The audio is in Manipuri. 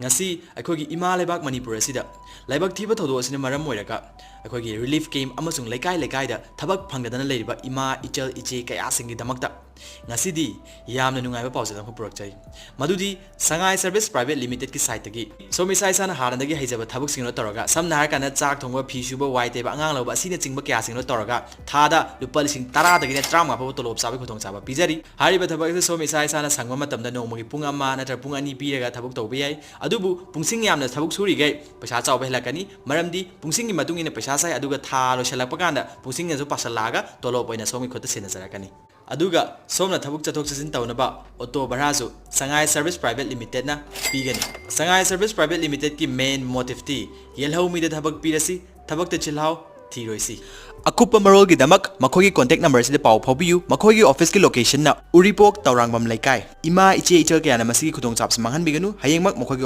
ngasi akhoi ima lebak Manipur asida laibak thiba thodo asina maram moiraga akhoi relief game amasung lekai lekai da thabak phangdana leiriba ima ichal iche kaya singi damakta ngasi di yamna nungaiba pawsa ko purakchai madudi Sangai Service Private Limited ki site gi somi sai sana harandagi haijaba thabuk singno toroga samna har kana chak thongba phi suba waite ba angang loba asina chingba kya singno toroga thada lupa lising 10 dagi ne 35 pa tolop sabi khotong saba pijari hariba thabak se somi sai sana sangma matamda nongmagi pung ama natra pung ani piraga thabuk tawbe yai adubu pungsing yamna thabuk suri gai paisa chawba helakani maramdi pungsing gi matung ina paisa sai aduga tha lo selakpa kanda pungsing ne so pasalaga tolop oina somi khota sena jarakani aduga somna thabuk chathok chasin tawnaba auto barasu Sangai Service Private Limited na pigani Sangai Service Private Limited ki main motive ti yelhau mi da thabak pirasi thabak te chilhau thiroisi akupa marol gi damak makhogi contact number si de pau phobiu makhogi office ki location na Uripok Tawrangbam Laikai ima iche ichal kya na masigi khudong chap samanghan biganu hayengmak makhogi